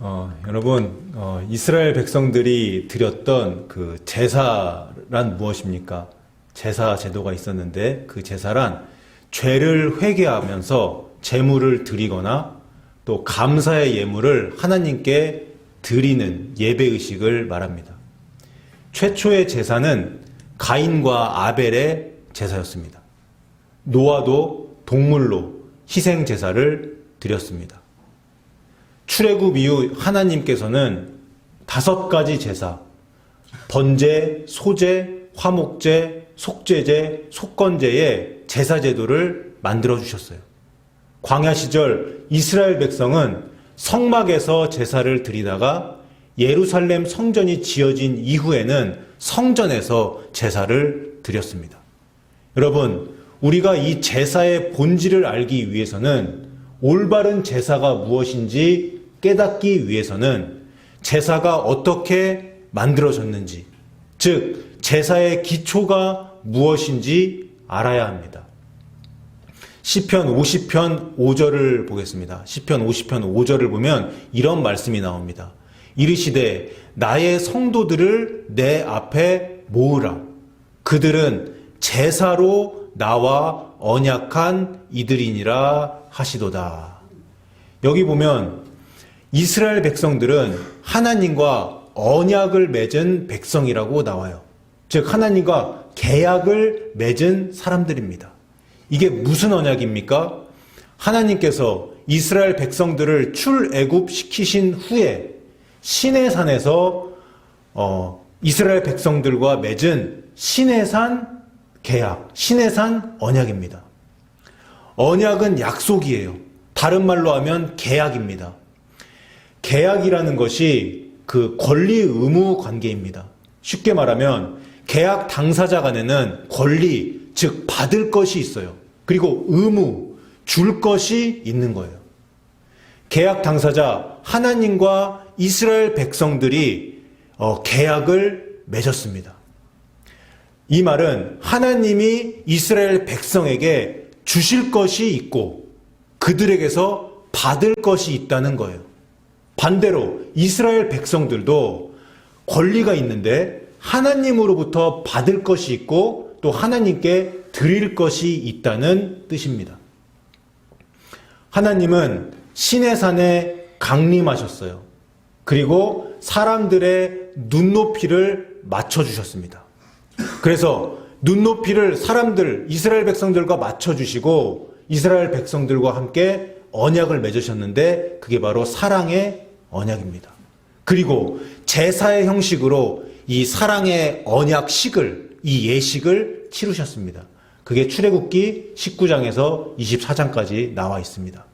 여러분, 이스라엘 백성들이 드렸던 그 제사란 무엇입니까? 제사 제도가 있었는데 그 제사란 죄를 회개하면서 제물을 드리거나 또 감사의 예물을 하나님께 드리는 예배의식을 말합니다. 최초의 제사는 가인과 아벨의 제사였습니다. 노아도 동물로 희생 제사를 드렸습니다. 출애굽 이후 하나님께서는 5가지 제사, 번제, 소제, 화목제, 속죄제, 속건제의 제사 제도를 만들어 주셨어요. 광야 시절 이스라엘 백성은 성막에서 제사를 드리다가 예루살렘 성전이 지어진 이후에는 성전에서 제사를 드렸습니다. 여러분, 우리가 이 제사의 본질을 알기 위해서는 올바른 제사가 무엇인지 깨닫기 위해서는 제사가 어떻게 만들어졌는지, 즉 제사의 기초가 무엇인지 알아야 합니다. 시편 50편 5절을 보겠습니다. 시편 50편 5절을 보면 이런 말씀이 나옵니다. 이르시되 나의 성도들을 내 앞에 모으라. 그들은 제사로 나와 언약한 이들이니라 하시도다. 여기 보면 이스라엘 백성들은 하나님과 언약을 맺은 백성이라고 나와요. 즉 하나님과 계약을 맺은 사람들입니다. 이게 무슨 언약입니까? 하나님께서 이스라엘 백성들을 출애굽시키신 후에 시내산에서 이스라엘 백성들과 맺은 시내산 계약, 시내산 언약입니다. 언약은 약속이에요. 다른 말로 하면 계약입니다. 계약이라는 것이 그 권리 의무 관계입니다. 쉽게 말하면 계약 당사자 간에는 권리, 즉 받을 것이 있어요. 그리고 의무, 줄 것이 있는 거예요. 계약 당사자 하나님과 이스라엘 백성들이 계약을 맺었습니다. 이 말은 하나님이 이스라엘 백성에게 주실 것이 있고 그들에게서 받을 것이 있다는 거예요. 반대로 이스라엘 백성들도 권리가 있는데 하나님으로부터 받을 것이 있고 또 하나님께 드릴 것이 있다는 뜻입니다. 하나님은 시내산에 강림하셨어요. 그리고 사람들의 눈높이를 맞춰주셨습니다. 그래서 눈높이를 이스라엘 백성들과 맞춰주시고 이스라엘 백성들과 함께 언약을 맺으셨는데 그게 바로 사랑의 언약입니다. 그리고 제사의 형식으로 이 사랑의 언약식을, 이 예식을 치르셨습니다. 그게 출애굽기 19장에서 24장까지 나와 있습니다.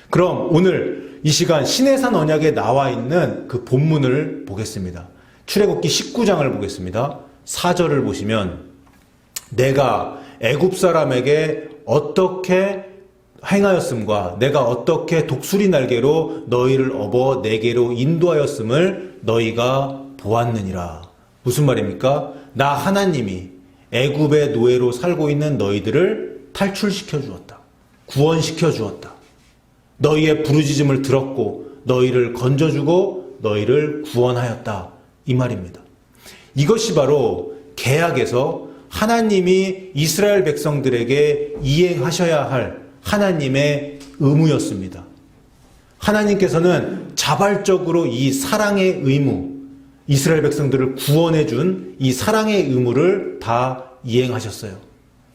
그럼 오늘 이 시간 시내산 언약에 나와 있는 그 본문을 보겠습니다. 출애굽기 19장을 보겠습니다. 4절을 보시면 내가 애굽 사람에게 어떻게 행하였음과 내가 어떻게 독수리 날개로 너희를 업어 내게로 인도하였음을 너희가 보았느니라. 무슨 말입니까? 나 하나님이 애굽의 노예로 살고 있는 너희들을 탈출시켜 주었다. 구원시켜 주었다. 너희의 부르짖음을 들었고 너희를 건져주고 너희를 구원하였다. 이 말입니다. 이것이 바로 계약에서 하나님이 이스라엘 백성들에게 이행하셔야 할 하나님의 의무였습니다. 하나님께서는 자발적으로 이 사랑의 의무, 이스라엘 백성들을 구원해 준 이 사랑의 의무를 다 이행하셨어요.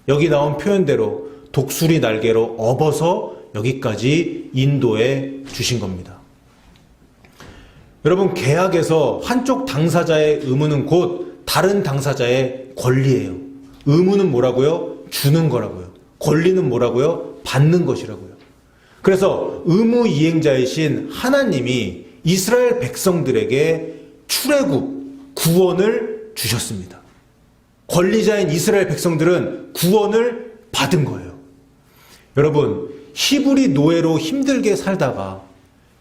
여기 나온 표현대로 독수리 날개로 업어서 여기까지 인도해 주신 겁니다. 여러분, 계약에서 한쪽 당사자의 의무는 곧 다른 당사자의 권리예요. 의무는 뭐라고요? 주는 거라고요. 권리는 뭐라고요? 받는 것이라고요. 그래서 의무 이행자이신 하나님이 이스라엘 백성들에게 출애굽, 구원을 주셨습니다. 권리자인 이스라엘 백성들은 구원을 받은 거예요. 여러분, 히브리 노예로 힘들게 살다가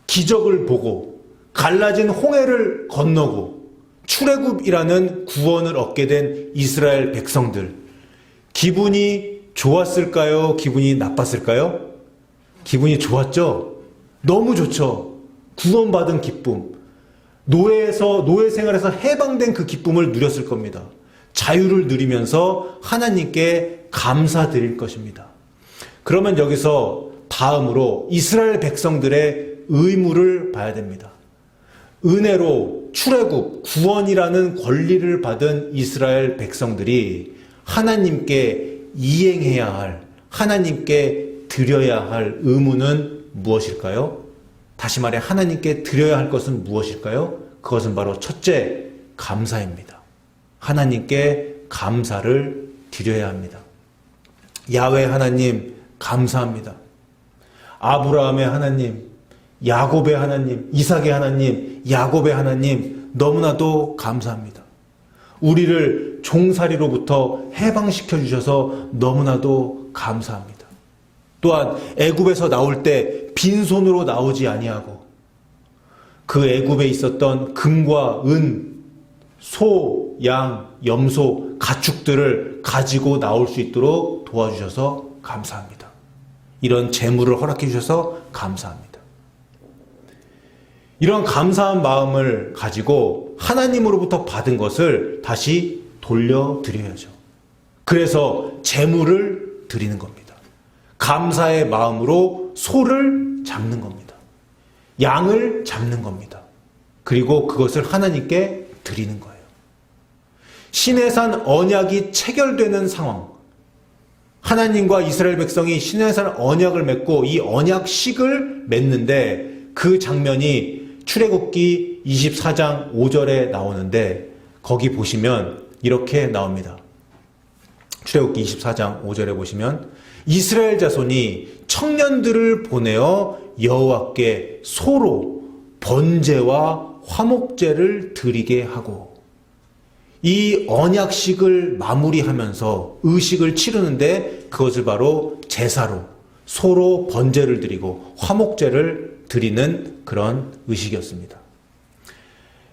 기적을 보고 갈라진 홍해를 건너고 출애굽이라는 구원을 얻게 된 이스라엘 백성들, 기분이 좋았을까요? 기분이 나빴을까요? 기분이 좋았죠? 너무 좋죠. 구원받은 기쁨, 노예 생활에서 해방된 그 기쁨을 누렸을 겁니다. 자유를 누리면서 하나님께 감사드릴 것입니다. 그러면 여기서 다음으로 이스라엘 백성들의 의무를 봐야 됩니다. 은혜로 출애굽, 구원이라는 권리를 받은 이스라엘 백성들이 하나님께 이행해야 할, 하나님께 드려야 할 의무는 무엇일까요? 다시 말해 하나님께 드려야 할 것은 무엇일까요? 그것은 바로 첫째, 감사입니다. 하나님께 감사를 드려야 합니다. 야훼 하나님 감사합니다. 아브라함의 하나님, 야곱의 하나님, 이삭의 하나님, 야곱의 하나님 너무나도 감사합니다. 우리를 종살이로부터 해방시켜 주셔서 너무나도 감사합니다. 또한 애굽에서 나올 때 빈손으로 나오지 아니하고 그 애굽에 있었던 금과 은, 소, 양, 염소, 가축들을 가지고 나올 수 있도록 도와주셔서 감사합니다. 이런 재물을 허락해 주셔서 감사합니다. 이런 감사한 마음을 가지고 하나님으로부터 받은 것을 다시 돌려드려야죠. 그래서 재물을 드리는 겁니다. 감사의 마음으로 소를 잡는 겁니다. 양을 잡는 겁니다. 그리고 그것을 하나님께 드리는 거예요. 시내산 언약이 체결되는 상황, 하나님과 이스라엘 백성이 시내산 언약을 맺고 이 언약식을 맺는데 그 장면이 출애굽기 24장 5절에 나오는데 거기 보시면 이렇게 나옵니다. 출애굽기 24장 5절에 보시면 이스라엘 자손이 청년들을 보내어 여호와께 소로 번제와 화목제를 드리게 하고, 이 언약식을 마무리하면서 의식을 치르는데 그것을 바로 제사로 소로 번제를 드리고 화목제를 드리는 그런 의식이었습니다.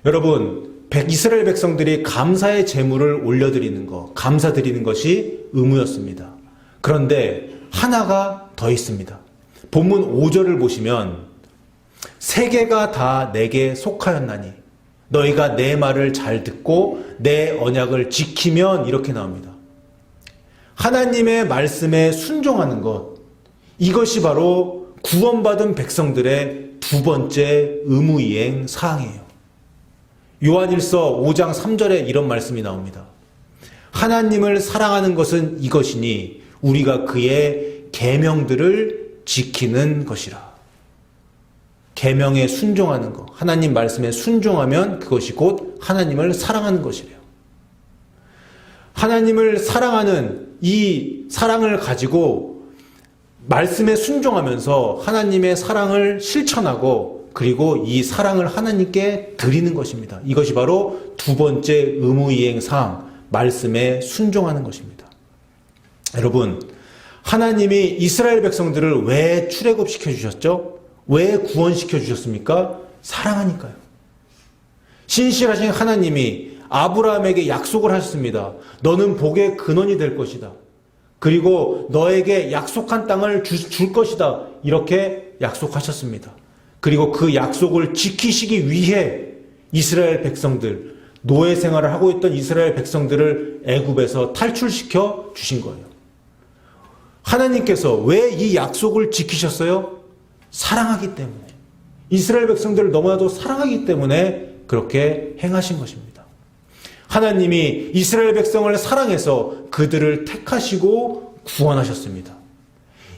여러분, 이스라엘 백성들이 감사의 제물을 올려드리는 것, 감사드리는 것이 의무였습니다. 그런데 하나가 더 있습니다. 본문 5절을 보시면 세계가 다 내게 속하였나니 너희가 내 말을 잘 듣고 내 언약을 지키면, 이렇게 나옵니다. 하나님의 말씀에 순종하는 것, 이것이 바로 구원받은 백성들의 두 번째 의무이행 사항이에요. 요한일서 5장 3절에 이런 말씀이 나옵니다. 하나님을 사랑하는 것은 이것이니 우리가 그의 계명들을 지키는 것이라. 계명에 순종하는 것, 하나님 말씀에 순종하면 그것이 곧 하나님을 사랑하는 것이래요. 하나님을 사랑하는 이 사랑을 가지고 말씀에 순종하면서 하나님의 사랑을 실천하고 그리고 이 사랑을 하나님께 드리는 것입니다. 이것이 바로 두 번째 의무이행 사항, 말씀에 순종하는 것입니다. 여러분, 하나님이 이스라엘 백성들을 왜 출애굽시켜 주셨죠? 왜 구원시켜 주셨습니까? 사랑하니까요. 신실하신 하나님이 아브라함에게 약속을 하셨습니다. 너는 복의 근원이 될 것이다. 그리고 너에게 약속한 땅을 줄 것이다. 이렇게 약속하셨습니다. 그리고 그 약속을 지키시기 위해 이스라엘 백성들, 노예 생활을 하고 있던 이스라엘 백성들을 애굽에서 탈출시켜 주신 거예요. 하나님께서 왜 이 약속을 지키셨어요? 사랑하기 때문에. 이스라엘 백성들을 너무나도 사랑하기 때문에 그렇게 행하신 것입니다. 하나님이 이스라엘 백성을 사랑해서 그들을 택하시고 구원하셨습니다.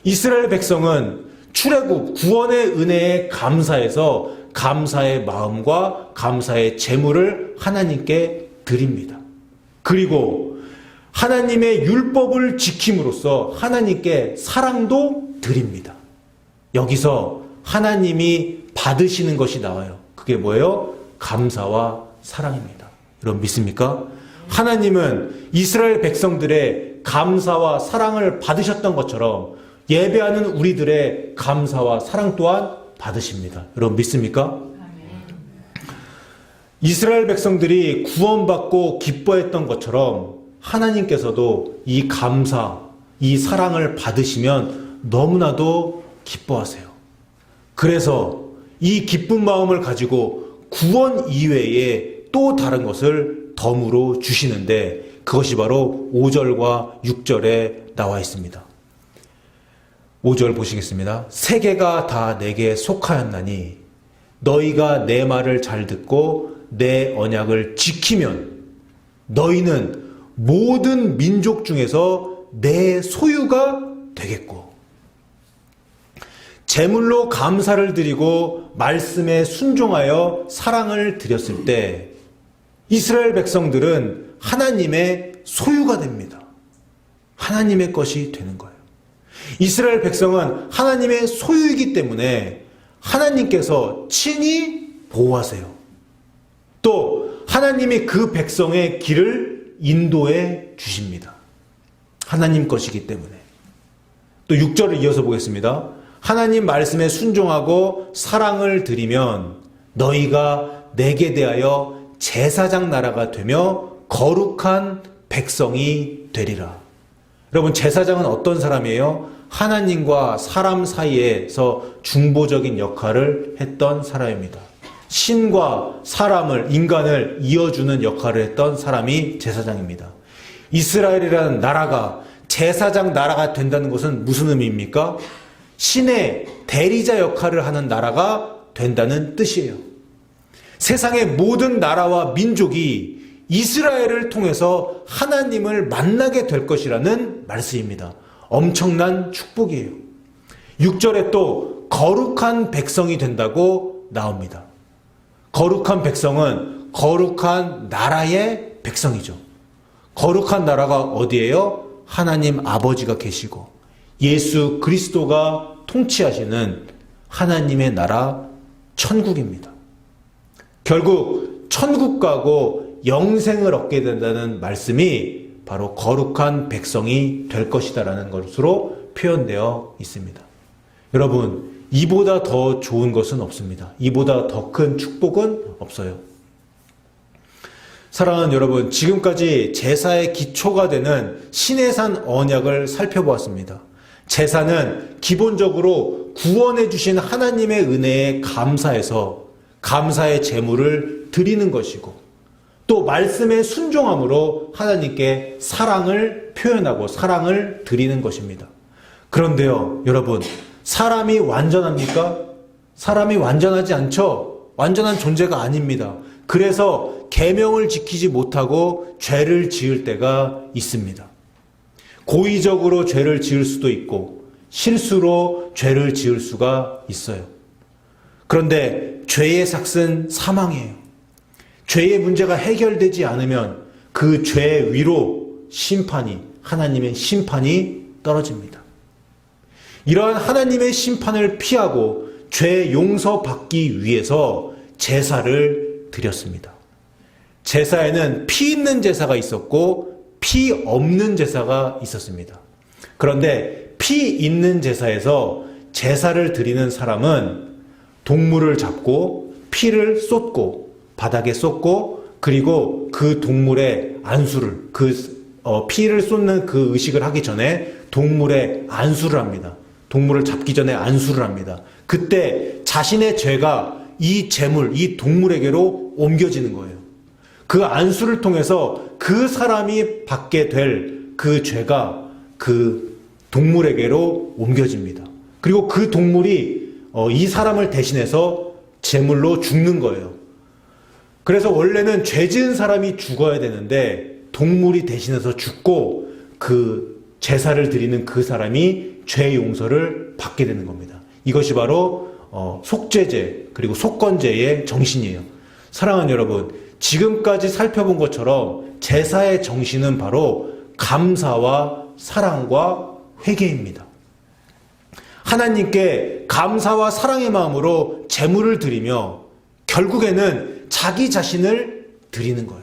이스라엘 백성은 출애굽 구원의 은혜에 감사해서 감사의 마음과 감사의 제물을 하나님께 드립니다. 그리고 하나님의 율법을 지킴으로써 하나님께 사랑도 드립니다. 여기서 하나님이 받으시는 것이 나와요. 그게 뭐예요? 감사와 사랑입니다. 여러분 믿습니까? 하나님은 이스라엘 백성들의 감사와 사랑을 받으셨던 것처럼 예배하는 우리들의 감사와 사랑 또한 받으십니다. 여러분 믿습니까? 이스라엘 백성들이 구원받고 기뻐했던 것처럼 하나님께서도 이 감사, 이 사랑을 받으시면 너무나도 기뻐하세요. 그래서 이 기쁜 마음을 가지고 구원 이외에 또 다른 것을 덤으로 주시는데 그것이 바로 5절과 6절에 나와 있습니다. 5절 보시겠습니다. 세계가 다 내게 속하였나니 너희가 내 말을 잘 듣고 내 언약을 지키면 너희는 모든 민족 중에서 내 소유가 되겠고 제물로 감사를 드리고 말씀에 순종하여 사랑을 드렸을 때 이스라엘 백성들은 하나님의 소유가 됩니다. 하나님의 것이 되는 거예요. 이스라엘 백성은 하나님의 소유이기 때문에 하나님께서 친히 보호하세요. 또 하나님이 그 백성의 길을 인도해 주십니다. 하나님 것이기 때문에. 또 6절을 이어서 보겠습니다. 하나님 말씀에 순종하고 사랑을 드리면 너희가 내게 대하여 제사장 나라가 되며 거룩한 백성이 되리라. 여러분, 제사장은 어떤 사람이에요? 하나님과 사람 사이에서 중보적인 역할을 했던 사람입니다. 신과 사람을, 인간을 이어주는 역할을 했던 사람이 제사장입니다. 이스라엘이라는 나라가 제사장 나라가 된다는 것은 무슨 의미입니까? 신의 대리자 역할을 하는 나라가 된다는 뜻이에요. 세상의 모든 나라와 민족이 이스라엘을 통해서 하나님을 만나게 될 것이라는 말씀입니다. 엄청난 축복이에요. 6절에 또 거룩한 백성이 된다고 나옵니다. 거룩한 백성은 거룩한 나라의 백성이죠. 거룩한 나라가 어디예요? 하나님 아버지가 계시고 예수 그리스도가 통치하시는 하나님의 나라 천국입니다. 결국 천국 가고 영생을 얻게 된다는 말씀이 바로 거룩한 백성이 될 것이다라는 것으로 표현되어 있습니다. 여러분, 이보다 더 좋은 것은 없습니다. 이보다 더 큰 축복은 없어요. 사랑하는 여러분, 지금까지 제사의 기초가 되는 시내산 언약을 살펴보았습니다. 제사는 기본적으로 구원해 주신 하나님의 은혜에 감사해서 감사의 제물을 드리는 것이고 또 말씀에 순종함으로 하나님께 사랑을 표현하고 사랑을 드리는 것입니다. 그런데요, 여러분, 사람이 완전합니까? 사람이 완전하지 않죠? 완전한 존재가 아닙니다. 그래서 계명을 지키지 못하고 죄를 지을 때가 있습니다. 고의적으로 죄를 지을 수도 있고 실수로 죄를 지을 수가 있어요. 그런데 죄의 삭은 사망이에요. 죄의 문제가 해결되지 않으면 그 죄 위로 심판이, 하나님의 심판이 떨어집니다. 이러한 하나님의 심판을 피하고 죄 용서받기 위해서 제사를 드렸습니다. 제사에는 피 있는 제사가 있었고 피 없는 제사가 있었습니다. 그런데 피 있는 제사에서 제사를 드리는 사람은 동물을 잡고 피를 쏟고 바닥에 쏟고 그리고 그 동물의 안수를 피를 쏟는 그 의식을 하기 전에 동물의 안수를 합니다. 동물을 잡기 전에 안수를 합니다. 그때 자신의 죄가 이 제물, 이 동물에게로 옮겨지는 거예요. 그 안수를 통해서 그 사람이 받게 될 그 죄가 그 동물에게로 옮겨집니다. 그리고 그 동물이 이 사람을 대신해서 제물로 죽는 거예요. 그래서 원래는 죄 지은 사람이 죽어야 되는데 동물이 대신해서 죽고 그 제사를 드리는 그 사람이 죄 용서를 받게 되는 겁니다. 이것이 바로 속죄제 그리고 속건제의 정신이에요. 사랑하는 여러분, 지금까지 살펴본 것처럼 제사의 정신은 바로 감사와 사랑과 회개입니다. 하나님께 감사와 사랑의 마음으로 제물을 드리며 결국에는 자기 자신을 드리는 거예요.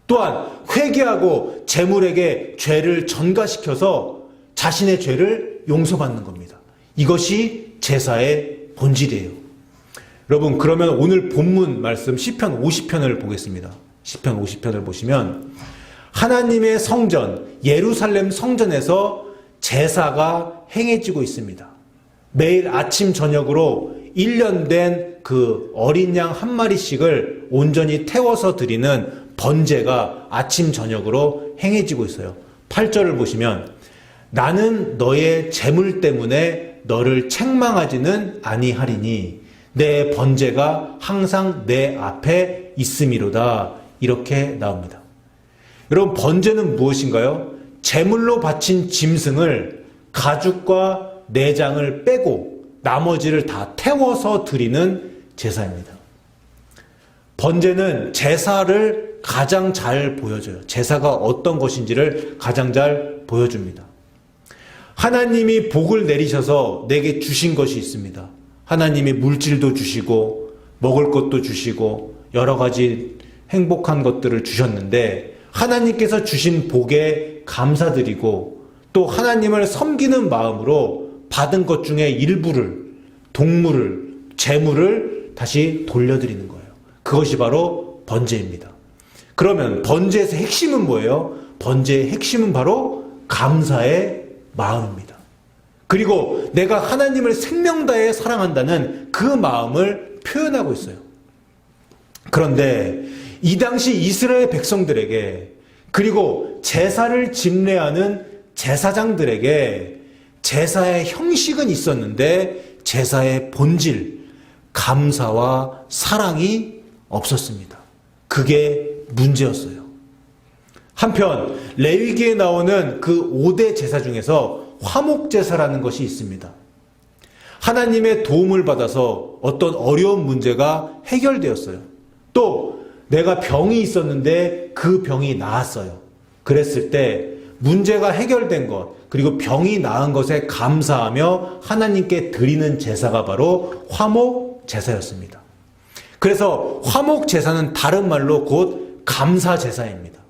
또한 회개하고 제물에게 죄를 전가시켜서 자신의 죄를 용서받는 겁니다. 이것이 제사의 본질이에요. 여러분, 그러면 오늘 본문 말씀 시편 50편을 보겠습니다. 시편 50편을 보시면 하나님의 성전, 예루살렘 성전에서 제사가 행해지고 있습니다. 매일 아침 저녁으로 1년 된 그 어린 양 한 마리씩을 온전히 태워서 드리는 번제가 아침 저녁으로 행해지고 있어요. 8절을 보시면 나는 너의 재물 때문에 너를 책망하지는 아니하리니 내 번제가 항상 내 앞에 있음이로다. 이렇게 나옵니다. 여러분, 번제는 무엇인가요? 제물로 바친 짐승을 가죽과 내장을 빼고 나머지를 다 태워서 드리는 제사입니다. 번제는 제사를 가장 잘 보여줘요. 제사가 어떤 것인지를 가장 잘 보여줍니다. 하나님이 복을 내리셔서 내게 주신 것이 있습니다. 하나님이 물질도 주시고 먹을 것도 주시고 여러 가지 행복한 것들을 주셨는데 하나님께서 주신 복에 감사드리고 또 하나님을 섬기는 마음으로 받은 것 중에 일부를, 동물을, 재물을 다시 돌려드리는 거예요. 그것이 바로 번제입니다. 그러면 번제에서 핵심은 뭐예요? 번제의 핵심은 바로 감사의 마음입니다. 그리고 내가 하나님을 생명 다해 사랑한다는 그 마음을 표현하고 있어요. 그런데 이 당시 이스라엘 백성들에게 그리고 제사를 집례하는 제사장들에게 제사의 형식은 있었는데 제사의 본질, 감사와 사랑이 없었습니다. 그게 문제였어요. 한편 레위기에 나오는 그 5대 제사 중에서 화목제사라는 것이 있습니다. 하나님의 도움을 받아서 어떤 어려운 문제가 해결되었어요. 또 내가 병이 있었는데 그 병이 나았어요. 그랬을 때 문제가 해결된 것 그리고 병이 나은 것에 감사하며 하나님께 드리는 제사가 바로 화목제사였습니다. 그래서 화목제사는 다른 말로 곧 감사제사입니다.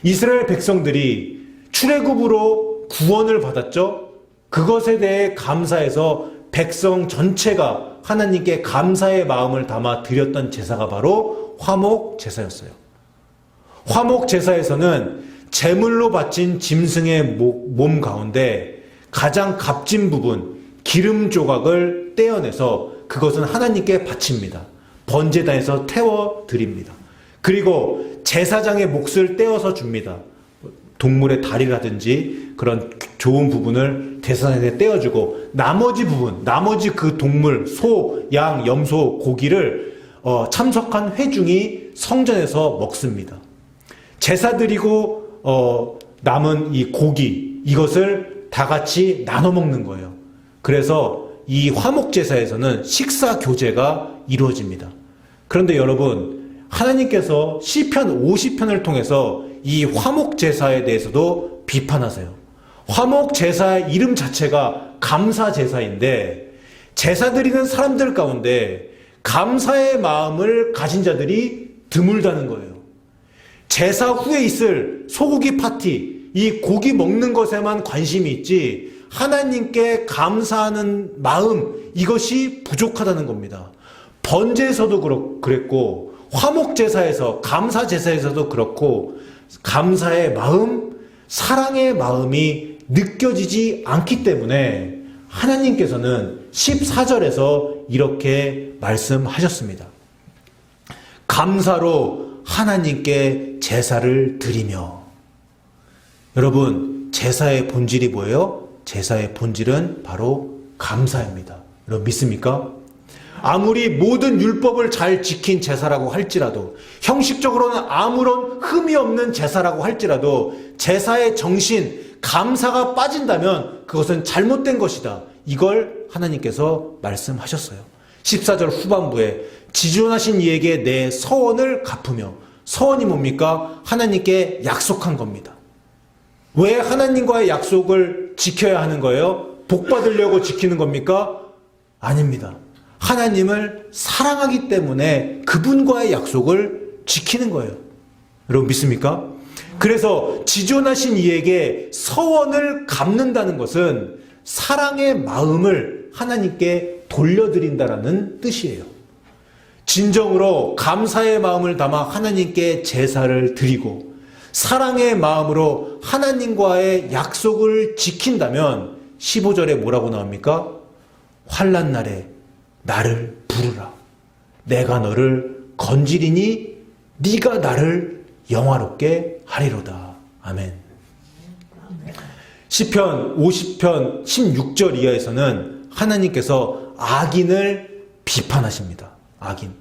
이스라엘 백성들이 출애굽으로 구원을 받았죠. 그것에 대해 감사해서 백성 전체가 하나님께 감사의 마음을 담아 드렸던 제사가 바로 화목제사였어요. 화목제사에서는 제물로 바친 짐승의 몸 가운데 가장 값진 부분, 기름 조각을 떼어내서 그것은 하나님께 바칩니다. 번제단에서 태워드립니다. 그리고 제사장의 몫을 떼어서 줍니다. 동물의 다리라든지 그런 좋은 부분을 제사장에 떼어주고 나머지 부분, 나머지 그 동물, 소, 양, 염소, 고기를 참석한 회중이 성전에서 먹습니다. 제사 드리고 남은 이 고기, 이것을 다 같이 나눠 먹는 거예요. 그래서 이 화목제사에서는 식사 교제가 이루어집니다. 그런데 여러분, 하나님께서 시편 50편을 통해서 이 화목제사에 대해서도 비판하세요. 화목제사의 이름 자체가 감사제사인데 제사 드리는 사람들 가운데 감사의 마음을 가진 자들이 드물다는 거예요. 제사 후에 있을 소고기 파티, 이 고기 먹는 것에만 관심이 있지 하나님께 감사하는 마음, 이것이 부족하다는 겁니다. 번제에서도 그랬고 화목제사에서, 감사제사에서도 그렇고 감사의 마음, 사랑의 마음이 느껴지지 않기 때문에 하나님께서는 14절에서 이렇게 말씀하셨습니다. 감사로 하나님께 제사를 드리며. 여러분, 제사의 본질이 뭐예요? 제사의 본질은 바로 감사입니다. 여러분 믿습니까? 아무리 모든 율법을 잘 지킨 제사라고 할지라도, 형식적으로는 아무런 흠이 없는 제사라고 할지라도 제사의 정신, 감사가 빠진다면 그것은 잘못된 것이다. 이걸 하나님께서 말씀하셨어요. 14절 후반부에 지존하신 이에게 내 서원을 갚으며. 서원이 뭡니까? 하나님께 약속한 겁니다. 왜 하나님과의 약속을 지켜야 하는 거예요? 복 받으려고 지키는 겁니까? 아닙니다. 하나님을 사랑하기 때문에 그분과의 약속을 지키는 거예요. 여러분 믿습니까? 그래서 지존하신 이에게 서원을 갚는다는 것은 사랑의 마음을 하나님께 돌려드린다라는 뜻이에요. 진정으로 감사의 마음을 담아 하나님께 제사를 드리고 사랑의 마음으로 하나님과의 약속을 지킨다면 15절에 뭐라고 나옵니까? 환난 날에 나를 부르라. 내가 너를 건지리니 네가 나를 영화롭게 하리로다. 아멘. 시편 50편 16절 이하에서는 하나님께서 악인을 비판하십니다. 악인.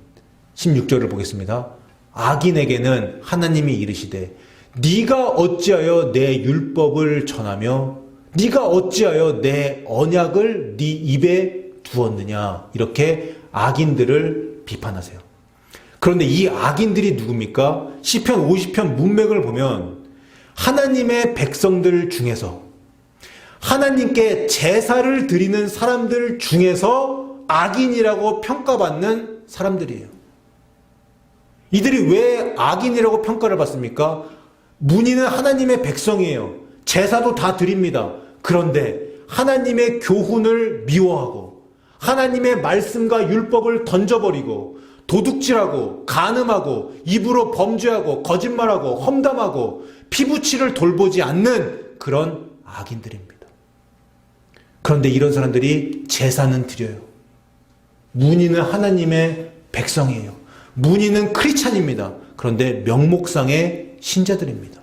16절을 보겠습니다. 악인에게는 하나님이 이르시되 네가 어찌하여 내 율법을 전하며 네가 어찌하여 내 언약을 네 입에 두었느냐. 이렇게 악인들을 비판하세요. 그런데 이 악인들이 누굽니까? 시편 50편 문맥을 보면 하나님의 백성들 중에서 하나님께 제사를 드리는 사람들 중에서 악인이라고 평가받는 사람들이에요. 이들이 왜 악인이라고 평가를 받습니까? 문의는 하나님의 백성이에요. 제사도 다 드립니다. 그런데 하나님의 교훈을 미워하고 하나님의 말씀과 율법을 던져버리고 도둑질하고 간음하고 입으로 범죄하고 거짓말하고 험담하고 피부치를 돌보지 않는 그런 악인들입니다. 그런데 이런 사람들이 제사는 드려요. 문의는 하나님의 백성이에요. 문의는 크리스찬입니다. 그런데 명목상의 신자들입니다.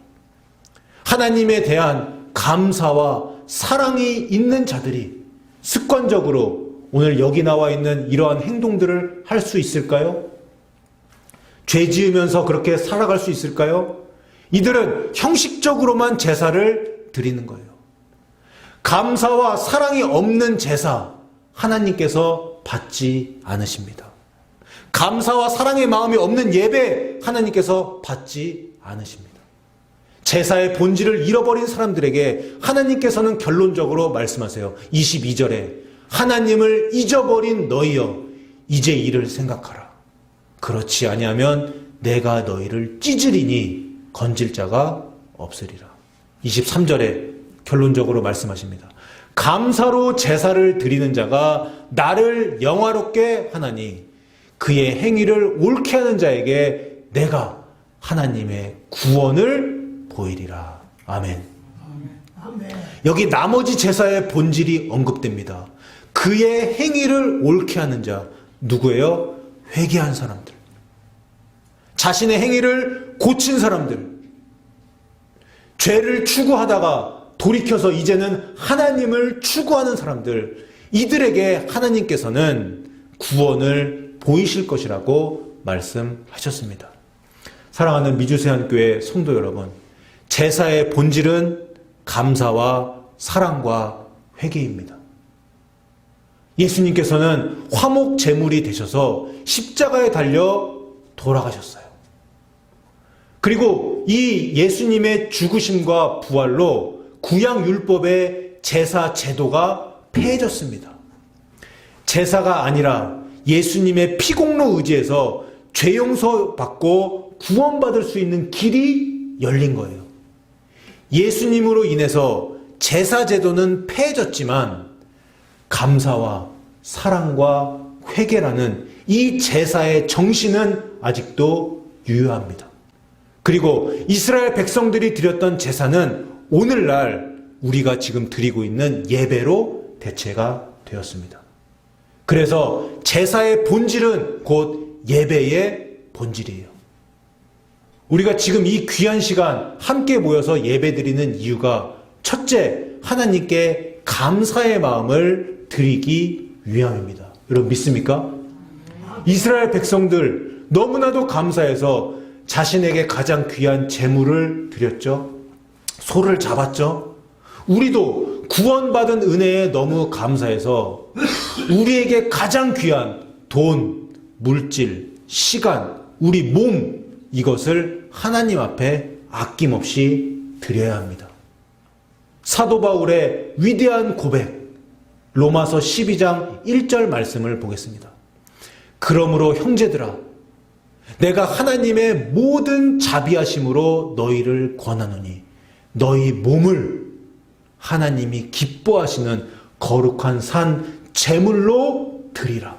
하나님에 대한 감사와 사랑이 있는 자들이 습관적으로 오늘 여기 나와 있는 이러한 행동들을 할 수 있을까요? 죄 지으면서 그렇게 살아갈 수 있을까요? 이들은 형식적으로만 제사를 드리는 거예요. 감사와 사랑이 없는 제사, 하나님께서 받지 않으십니다. 감사와 사랑의 마음이 없는 예배, 하나님께서 받지 않으십니다. 제사의 본질을 잃어버린 사람들에게 하나님께서는 결론적으로 말씀하세요. 22절에 하나님을 잊어버린 너희여 이제 이를 생각하라. 그렇지 아니하면 내가 너희를 찢으리니 건질 자가 없으리라. 23절에 결론적으로 말씀하십니다. 감사로 제사를 드리는 자가 나를 영화롭게 하나니 그의 행위를 옳게 하는 자에게 내가 하나님의 구원을 보이리라. 아멘. 여기 나머지 제사의 본질이 언급됩니다. 그의 행위를 옳게 하는 자, 누구예요? 회개한 사람들. 자신의 행위를 고친 사람들. 죄를 추구하다가 돌이켜서 이제는 하나님을 추구하는 사람들. 이들에게 하나님께서는 구원을 보이실 것이라고 말씀하셨습니다. 사랑하는 미주세안교회 성도 여러분, 제사의 본질은 감사와 사랑과 회개입니다. 예수님께서는 화목 제물이 되셔서 십자가에 달려 돌아가셨어요. 그리고 이 예수님의 죽으심과 부활로 구약율법의 제사 제도가 폐해졌습니다. 제사가 아니라 예수님의 피공로 의지해서 죄 용서 받고 구원받을 수 있는 길이 열린 거예요. 예수님으로 인해서 제사 제도는 폐해졌지만 감사와 사랑과 회개라는 이 제사의 정신은 아직도 유효합니다. 그리고 이스라엘 백성들이 드렸던 제사는 오늘날 우리가 지금 드리고 있는 예배로 대체가 되었습니다. 그래서 제사의 본질은 곧 예배의 본질이에요. 우리가 지금 이 귀한 시간 함께 모여서 예배드리는 이유가 첫째, 하나님께 감사의 마음을 드리기 위함입니다. 여러분 믿습니까? 이스라엘 백성들 너무나도 감사해서 자신에게 가장 귀한 제물을 드렸죠. 소를 잡았죠. 우리도 구원받은 은혜에 너무 감사해서 우리에게 가장 귀한 돈, 물질, 시간, 우리 몸, 이것을 하나님 앞에 아낌없이 드려야 합니다. 사도 바울의 위대한 고백, 로마서 12장 1절 말씀을 보겠습니다. 그러므로 형제들아, 내가 하나님의 모든 자비하심으로 너희를 권하노니 너희 몸을 하나님이 기뻐하시는 거룩한 산 제물로 드리라.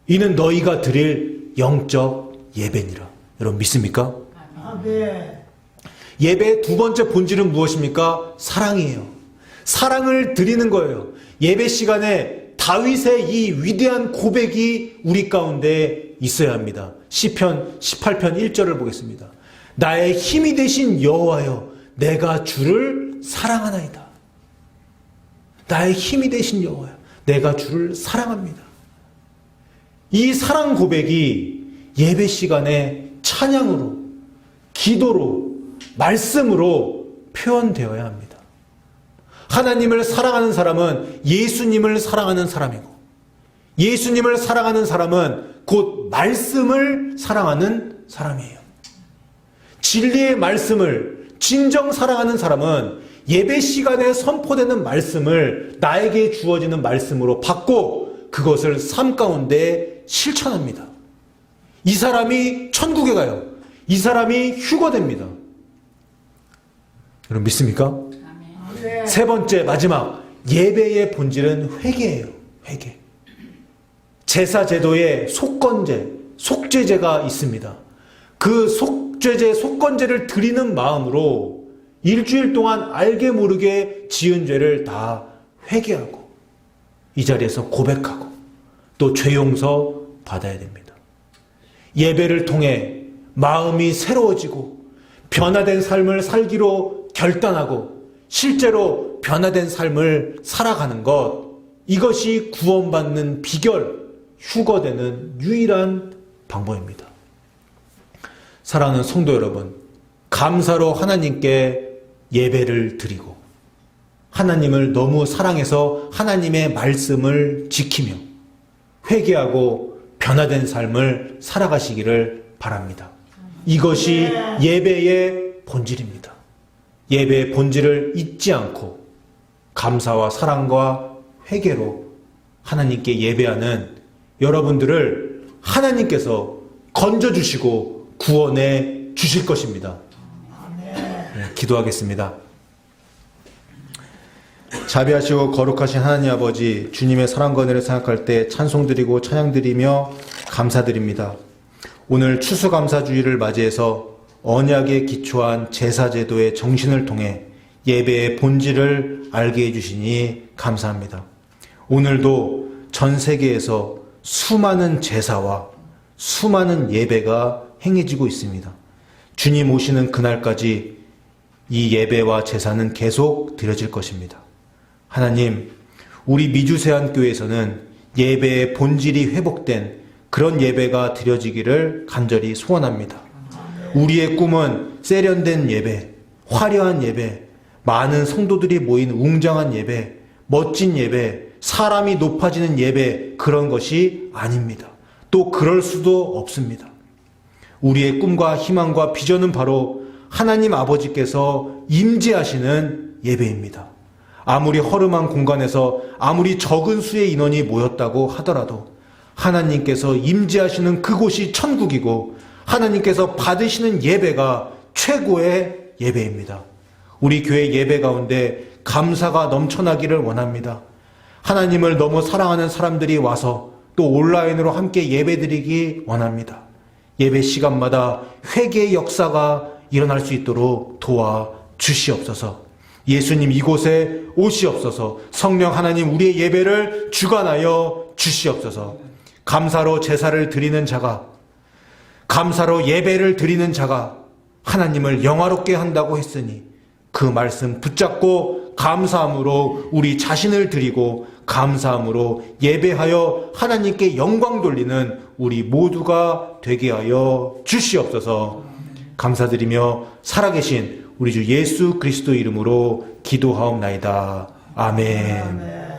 이는 너희가 드릴 영적 예배니라. 여러분 믿습니까? 아멘. 예배의 두 번째 본질은 무엇입니까? 사랑이에요. 사랑을 드리는 거예요. 예배 시간에 다윗의 이 위대한 고백이 우리 가운데 있어야 합니다. 시편 18편 1절을 보겠습니다. 나의 힘이 되신 여호와여, 내가 주를 사랑하나이다. 나의 힘이 되신 여호와여, 내가 주를 사랑합니다. 이 사랑 고백이 예배 시간에 찬양으로, 기도로, 말씀으로 표현되어야 합니다. 하나님을 사랑하는 사람은 예수님을 사랑하는 사람이고, 예수님을 사랑하는 사람은 곧 말씀을 사랑하는 사람이에요. 진리의 말씀을 진정 사랑하는 사람은 예배 시간에 선포되는 말씀을 나에게 주어지는 말씀으로 받고 그것을 삶 가운데 실천합니다. 이 사람이 천국에 가요. 이 사람이 휴거됩니다. 여러분 믿습니까? 네. 세 번째, 마지막, 예배의 본질은 회개예요. 회개. 제사 제도에 속건제, 속죄제가 있습니다. 그 속죄제, 속건제를 드리는 마음으로 일주일 동안 알게 모르게 지은 죄를 다 회개하고 이 자리에서 고백하고 또 죄 용서 받아야 됩니다. 예배를 통해 마음이 새로워지고 변화된 삶을 살기로 결단하고 실제로 변화된 삶을 살아가는 것, 이것이 구원받는 비결, 휴거되는 유일한 방법입니다. 사랑하는 성도 여러분, 감사로 하나님께 예배를 드리고 하나님을 너무 사랑해서 하나님의 말씀을 지키며 회개하고 변화된 삶을 살아가시기를 바랍니다. 이것이 예배의 본질입니다. 예배의 본질을 잊지 않고 감사와 사랑과 회개로 하나님께 예배하는 여러분들을 하나님께서 건져주시고 구원해 주실 것입니다. 네, 기도하겠습니다. 자비하시고 거룩하신 하나님 아버지, 주님의 사랑과 은혜를 생각할 때 찬송드리고 찬양드리며 감사드립니다. 오늘 추수감사주의를 맞이해서 언약에 기초한 제사제도의 정신을 통해 예배의 본질을 알게 해주시니 감사합니다. 오늘도 전 세계에서 수많은 제사와 수많은 예배가 행해지고 있습니다. 주님 오시는 그날까지 이 예배와 제사는 계속 드려질 것입니다. 하나님, 우리 미주세안교회에서는 예배의 본질이 회복된 그런 예배가 드려지기를 간절히 소원합니다. 우리의 꿈은 세련된 예배, 화려한 예배, 많은 성도들이 모인 웅장한 예배, 멋진 예배, 사람이 높아지는 예배, 그런 것이 아닙니다. 또 그럴 수도 없습니다. 우리의 꿈과 희망과 비전은 바로 하나님 아버지께서 임재하시는 예배입니다. 아무리 허름한 공간에서 아무리 적은 수의 인원이 모였다고 하더라도 하나님께서 임재하시는 그곳이 천국이고 하나님께서 받으시는 예배가 최고의 예배입니다. 우리 교회 예배 가운데 감사가 넘쳐나기를 원합니다. 하나님을 너무 사랑하는 사람들이 와서 또 온라인으로 함께 예배드리기 원합니다. 예배 시간마다 회개의 역사가 일어날 수 있도록 도와 주시옵소서. 예수님 이곳에 오시옵소서. 성령 하나님 우리의 예배를 주관하여 주시옵소서. 감사로 제사를 드리는 자가, 감사로 예배를 드리는 자가 하나님을 영화롭게 한다고 했으니 그 말씀 붙잡고 감사함으로 우리 자신을 드리고 감사함으로 예배하여 하나님께 영광 돌리는 우리 모두가 되게 하여 주시옵소서. 감사드리며 살아계신 우리 주 예수 그리스도 이름으로 기도하옵나이다. 아멘.